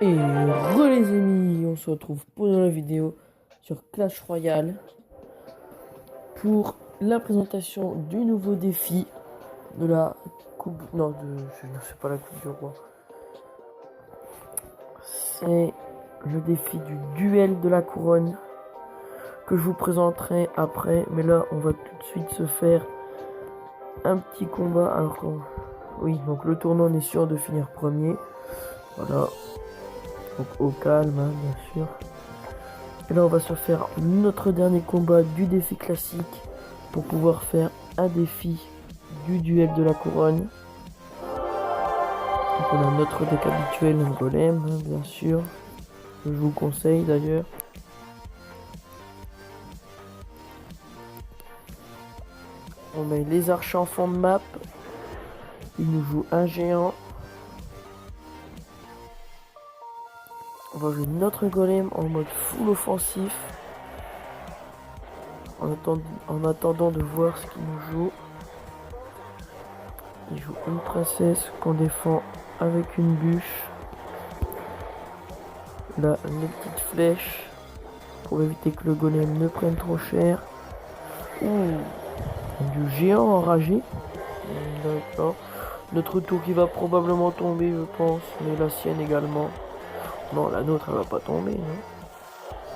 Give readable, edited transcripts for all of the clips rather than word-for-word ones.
Et les amis, on se retrouve pour une nouvelle vidéo sur Clash Royale pour la présentation du nouveau défi de la coupe... Non, je ne sais pas la coupe du roi. C'est le défi du duel de la couronne que je vous présenterai après. Mais là, on va tout de suite se faire un petit combat. Alors qu'on... Oui, donc le tournoi, on est sûr de finir premier. Voilà. Donc au calme, hein, bien sûr. Et là, on va se faire notre dernier combat du défi classique pour pouvoir faire un défi du duel de la couronne. Donc on a notre deck habituel, un golem, hein, bien sûr. Je vous conseille d'ailleurs. On met les archers en fond de map. Il nous joue un géant. On va jouer notre golem en mode full offensif. En attendant de voir ce qu'il nous joue. Il joue une princesse qu'on défend avec une bûche. Là, les petites flèches pour éviter que le golem ne prenne trop cher. Ouh, du géant enragé. D'accord. Notre tour qui va probablement tomber, je pense, mais la sienne également. Non, la nôtre, elle va pas tomber, non.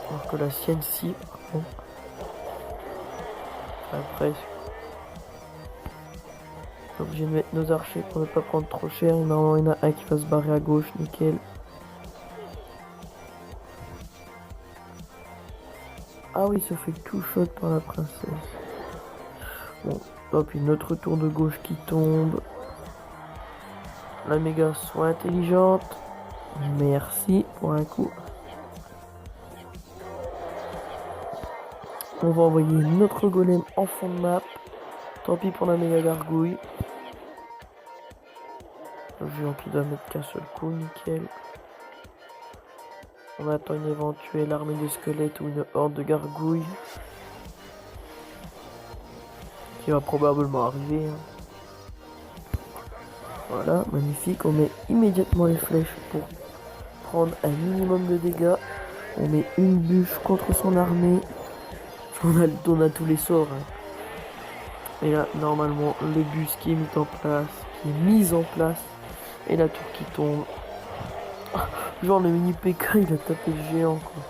Alors que la sienne, si. Bon. Après, obligé de mettre nos archers pour ne pas prendre trop cher. Normalement, il y en a un qui va se barrer à gauche, nickel. Ah oui, ça fait tout shot par la princesse. Bon, hop, une autre tour de gauche qui tombe. La méga soit intelligente. Merci pour un coup. On va envoyer notre golem en fond de map. Tant pis pour la méga gargouille. Le géant qui doit mettre qu'un seul coup, nickel. On attend une éventuelle armée de squelettes ou une horde de gargouilles. Qui va probablement arriver. Hein. Voilà, magnifique. On met immédiatement les flèches pour prendre un minimum de dégâts. On met une bûche contre son armée. On a tous les sorts. Hein. Et là, normalement, le bus qui est mis en place, et la tour qui tombe. Genre le mini PK, il a tapé le géant, quoi.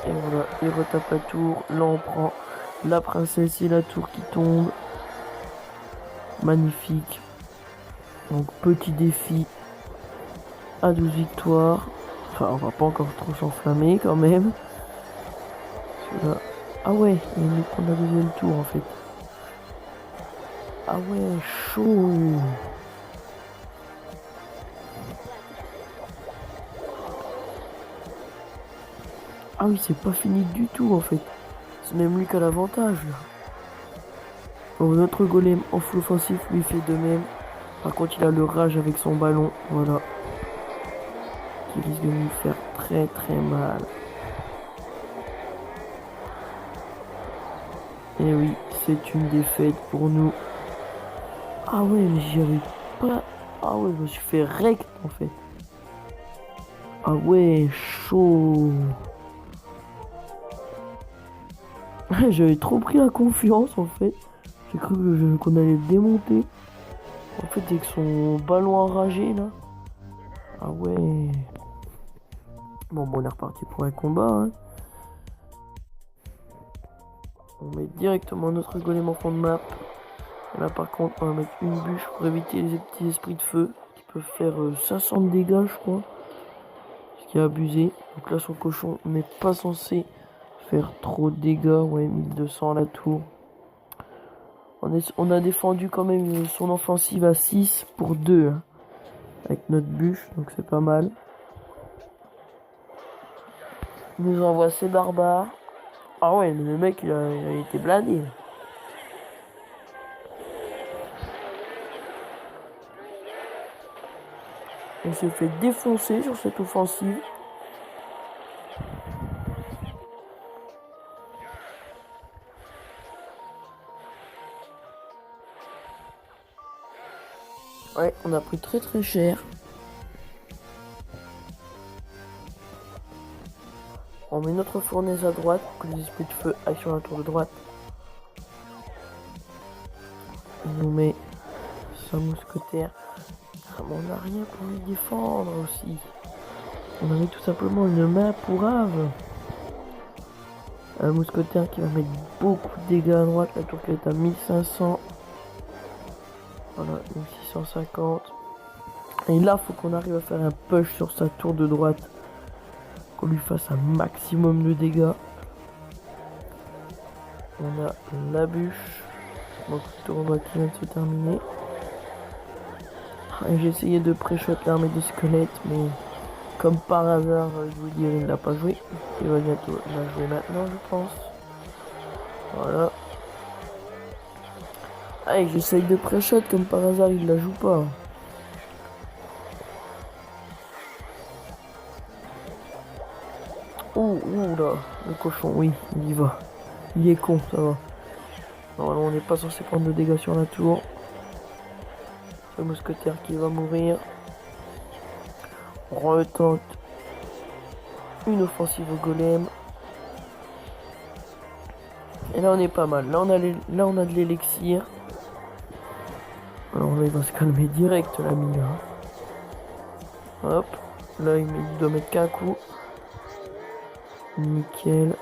Et voilà, il retape la tour. Là, on prend la princesse et la tour qui tombe. Magnifique. Donc, petit défi à 12 victoires. Enfin, on va pas encore trop s'enflammer, quand même. Là... Ah ouais, il nous prend la deuxième tour, en fait. Ah ouais, chaud. Ah oui, c'est pas fini du tout en fait. C'est même lui qui a l'avantage là. Bon, notre golem en full offensif lui fait de même. Par contre, il a le rage avec son ballon. Voilà. Qui risque de nous faire très très mal. Et oui, c'est une défaite pour nous. Ah ouais, mais j'y avais pas... Ah ouais, je me suis fait rect en fait. Ah ouais, chaud. J'avais trop pris la confiance en fait. J'ai cru qu'on allait le démonter. En fait, avec son ballon enragé là. Ah ouais. Bon, on est reparti pour un combat. Hein. On met directement notre golem en fond de map. Et là, par contre, on va mettre une bûche pour éviter les petits esprits de feu qui peuvent faire 500 de dégâts, je crois. Ce qui est abusé. Donc là, son cochon n'est pas censé faire trop de dégâts. Ouais, 1200 à la tour. On a défendu quand même son offensive à 6 pour 2. Hein, avec notre bûche, donc c'est pas mal. Il nous envoie ses barbares. Ah ouais, le mec, il a été blindé. On s'est fait défoncer sur cette offensive. Ouais, on a pris très très cher. On met notre fournaise à droite pour que les esprits de feu aillent sur la tour de droite. Il nous met sa mousquetaire. Ah, mais on n'a rien pour lui défendre aussi. On avait tout simplement une main pourrave. Un mousquetaire qui va mettre beaucoup de dégâts à droite. La tour qui est à 1500. Voilà, 1650. Et là, faut qu'on arrive à faire un push sur sa tour de droite. Qu'on lui fasse un maximum de dégâts. On a la bûche. Donc le tournoi qui vient de se terminer. J'ai essayé de pré-shot l'armée de squelettes, mais comme par hasard, je vous dire, il ne l'a pas joué. Il va bientôt la jouer maintenant, je pense. Voilà. Allez, j'essaye de pré-shot, comme par hasard, il la joue pas. Oh, là, le cochon, oui, il y va. Il est con, ça va. Normalement, on n'est pas censé prendre de dégâts sur la tour. Le mousquetaire qui va mourir. On retente une offensive au golem. Et là, on est pas mal. Là, on a de l'élixir. Alors là, il va se calmer direct, l'ami, là. Hop. Là, il doit mettre qu'un coup. Nickel.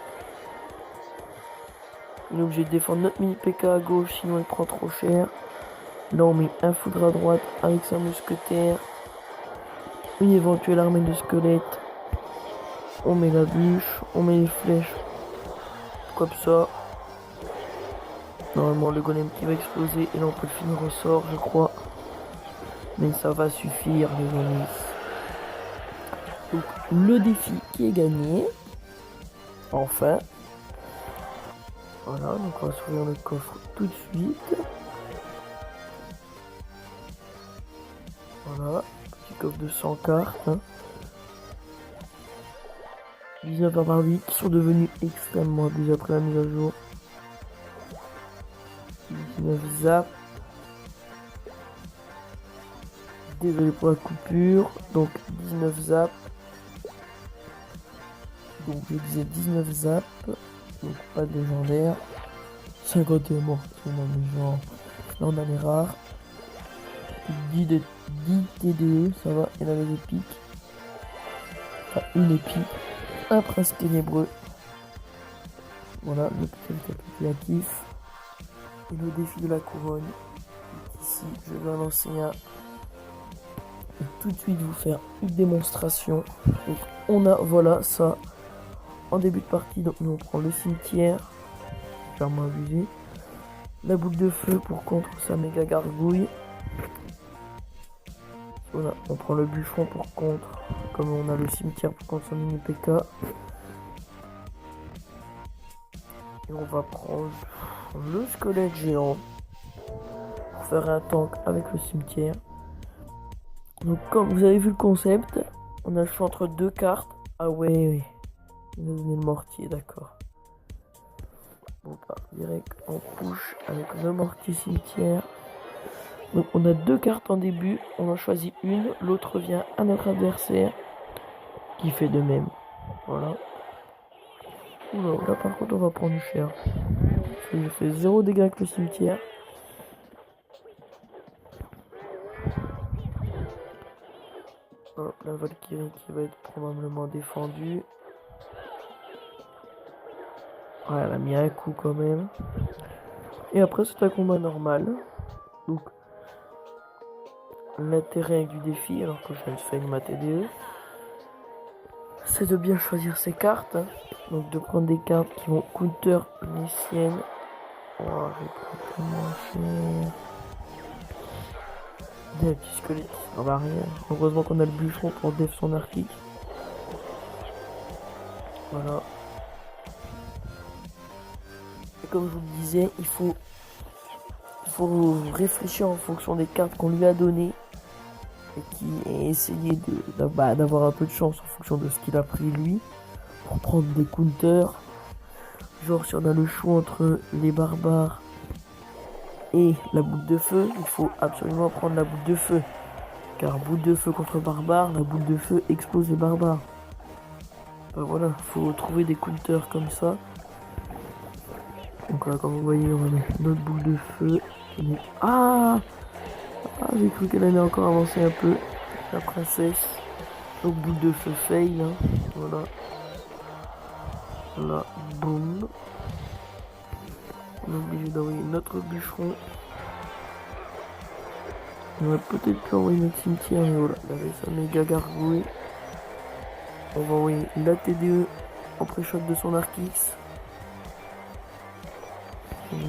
Il est obligé de défendre notre mini PK à gauche, sinon il prend trop cher. Là, on met un foudre à droite avec sa mousquetaire. Une éventuelle armée de squelettes. On met la bûche, on met les flèches. Comme ça. Normalement, le golem qui va exploser. Et là, on peut le finir au sort, je crois. Mais ça va suffire, les amis. Donc, le défi qui est gagné. Enfin. Voilà, donc on va s'ouvrir le coffre tout de suite. Voilà, petit coffre de 100 cartes. Hein. 19 par 8 qui sont devenus extrêmement abusés après la mise à jour. 19 zap. Désolé pour la coupure. Donc 19 zap. Donc je disais 19 zap. Donc pas de légendaire. 51 morts. Genre. Là on a les rares. 10 TDE, ça va. Il y en a les épiques. Enfin une épique. Un prince ténébreux. Voilà, le petit récapitulatif. Et le défi de la couronne. Ici, je vais en lancer un. Et tout de suite vous faire une démonstration. Donc on a, voilà, ça. En début de partie, donc nous on prend le cimetière. Clairement abusé. La boule de feu pour contre sa méga gargouille. Voilà, on prend le bûcheron pour contre. Comme on a le cimetière pour contre son mini PK. Et on va prendre le squelette géant. Pour faire un tank avec le cimetière. Donc comme vous avez vu le concept, on a le choix entre deux cartes. Ah ouais. Il va donner le mortier, d'accord. Bon bah, direct on push avec le mortier cimetière. Donc on a deux cartes en début, on en choisit une, l'autre vient à notre adversaire qui fait de même. Voilà. Oula, là par contre on va prendre cher. Parce que j'ai fait 0 dégâts avec le cimetière. Hop, la Valkyrie qui va être probablement défendue. Ouais, elle a mis un coup quand même. Et après c'est un combat normal. Donc l'intérêt du défi, alors que je viens de faire ma TDE, c'est de bien choisir ses cartes. Hein. Donc de prendre des cartes qui vont counter les siennes. Oh, j'ai pris tellement cher. Des petits squelettes en barrière. Heureusement qu'on a le bûcheron pour def son arctique. Voilà. Et comme je vous le disais, il faut réfléchir en fonction des cartes qu'on lui a données. Et essayer d'avoir un peu de chance en fonction de ce qu'il a pris lui. Pour prendre des counters. Genre si on a le choix entre les barbares et la boule de feu, il faut absolument prendre la boule de feu. Car boule de feu contre barbare, la boule de feu explose les barbares. Bah voilà, faut trouver des counters comme ça. Donc là, comme vous voyez, on va mettre notre boule de feu. Ah, j'ai cru qu'elle allait encore avancer un peu. La princesse. Donc boule de feu fail. Hein. Voilà. Là, boum. On est obligé d'envoyer notre bûcheron. On va peut-être plus envoyer notre cimetière. Mais voilà, il avait sa méga gargouille. On va envoyer la TDE en pré-choc de son Arc-X.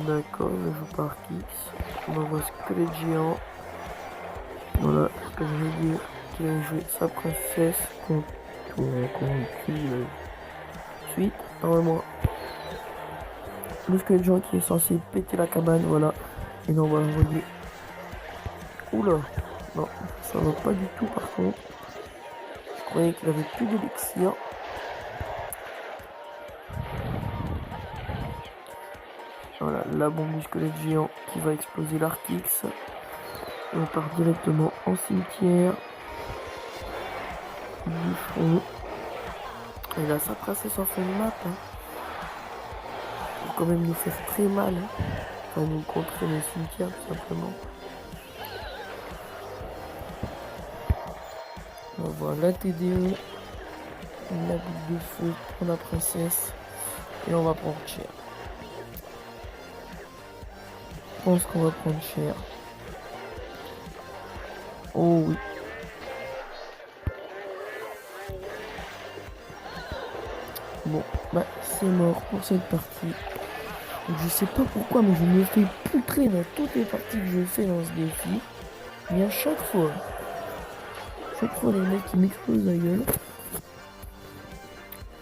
D'accord, je joue par Arc-X. On envoie squelette géant. Voilà ce que je veux dire. Qu'il a joué sa princesse contre suite. Normalement, le squelette géant qui est censé péter la cabane. Voilà. Et là, on va l'envoyer. Oula. Non, ça va pas du tout par contre. Je croyais qu'il avait plus d'élixir. Voilà, la bombe du squelette géant qui va exploser l'Arc-X. Et on part directement en cimetière. Bûcheron. Et là, sa princesse en fond de map. Hein. Pour quand même nous faire très mal. Hein. Enfin, nous contrer le cimetière, tout simplement. On va voir la TDE. La boule de feu pour la princesse. Et on va prendre cher. Je pense qu'on va prendre cher. Oh oui. Bon, bah c'est mort pour cette partie. Donc, je sais pas pourquoi, mais je me fais poutrer dans toutes les parties que je fais dans ce défi. Mais à chaque fois les mecs qui m'explosent la gueule.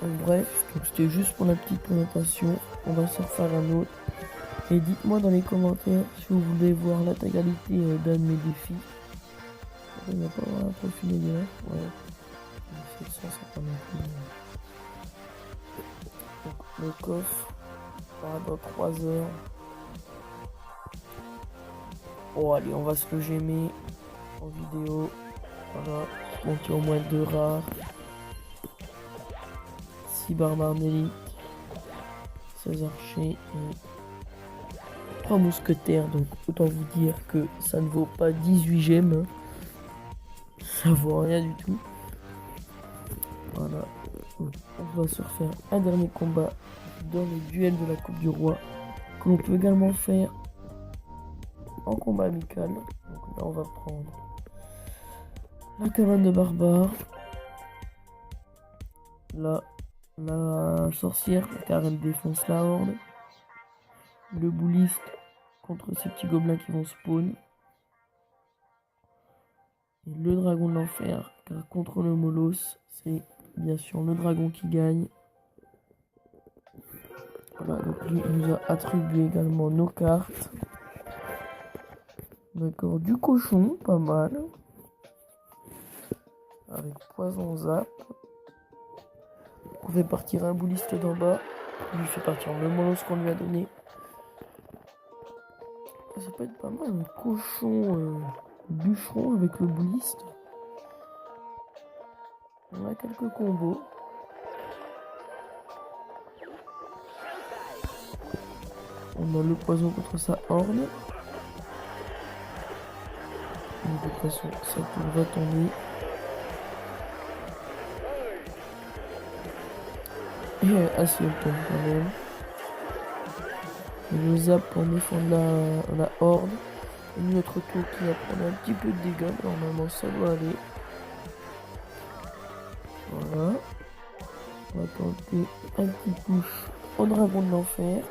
Donc, bref, c'était juste pour la petite présentation. On va s'en refaire un autre. Et dites-moi dans les commentaires si vous voulez voir l'intégralité d'un de mes défis. Il n'y a pas un profil dégueulasse. Ouais. C'est ça, c'est pas non plus. Donc, le coffre. Dans 3 heures. Oh allez, on va se le gémer en vidéo. Voilà. Monter au moins 2 rares. 6 barbares d'élite. 16 archers. Et 3 mousquetaires. Donc autant vous dire que ça ne vaut pas 18 gemmes. Ça vaut rien du tout. Voilà. Donc, on va se refaire un dernier combat dans le duel de la Coupe du Roi, que l'on peut également faire en combat amical. Donc là on va prendre la cabane de barbares, là la sorcière car elle défonce la horde, le bouliste contre ces petits gobelins qui vont spawn, et le dragon de l'enfer car contre le molosse c'est bien sûr le dragon qui gagne. Voilà, donc lui, il nous a attribué également nos cartes. D'accord, du cochon, pas mal. Avec poison zap. On fait partir un bouliste d'en bas. On lui fait partir le molosse qu'on lui a donné. Ça peut être pas mal, un cochon bûcheron avec le bouliste. On a quelques combos. On a le poison contre sa horde. De toute façon, ça tour va tomber. Et assez le tombe quand même. Et le zap pour défendre la horde. Et notre tour qui va prendre un petit peu de dégâts. Normalement, ça doit aller. Voilà. On va tenter un petit push au dragon de l'enfer.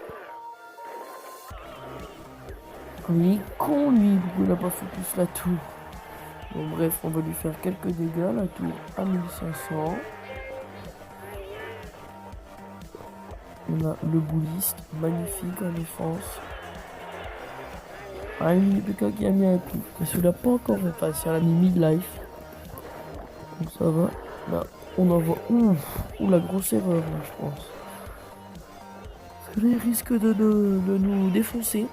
Il est con lui, pourquoi il n'a pas fait plus la tour. Bon bref, on va lui faire quelques dégâts, la tour à 1500. On a le bouliste, magnifique en défense. Ah, il y a quelqu'un qui a mis un coup. Mais celui-là pas encore repassé, elle a mis midlife. Donc ça va. Là, on envoie. Ouh, la grosse erreur là, je pense. Parce que là, il risque de nous défoncer.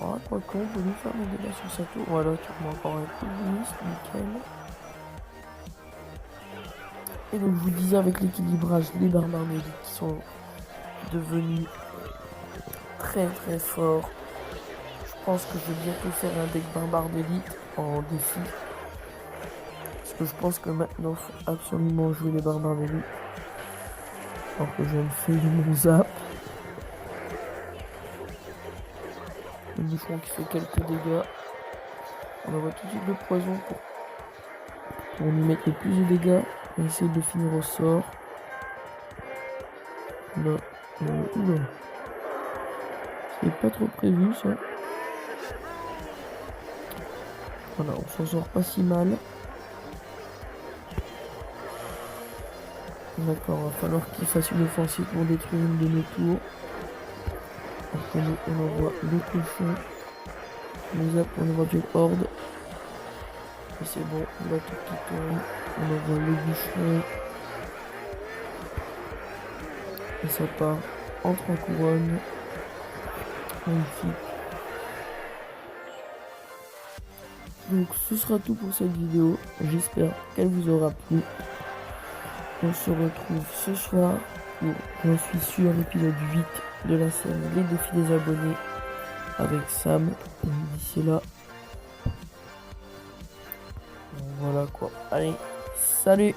Ah, quoi qu'on peut lui faire des dégâts sur sa tour. Voilà, tu remets encore un coup de bouliste, nickel. Et donc je vous disais, avec l'équilibrage des barbares d'élite qui sont devenus très très forts, je pense que je vais bientôt faire un deck barbare d'élite en défi. Parce que je pense que maintenant il faut absolument jouer les barbares d'élite. Alors que je viens de faire mon zap. Le boucheron qui fait quelques dégâts. On envoie tout de suite le poison pour lui mettre le plus de dégâts. On va essayer de finir au sort. Là, oula. C'est pas trop prévu ça. Voilà, on s'en sort pas si mal. D'accord, il va falloir qu'il fasse une offensive pour détruire une de nos tours. Après, on envoie le cochon. On zappe, on envoie du horde. Et c'est bon, la tour qui tombe. On envoie le bûcheron. Et ça part en 3 couronnes. Magnifique. Donc ce sera tout pour cette vidéo. J'espère qu'elle vous aura plu. On se retrouve ce soir pour, j'en suis sûr, l'épisode 8 de la scène Les défis des abonnés avec Sam. Et d'ici là, voilà quoi. Allez, salut!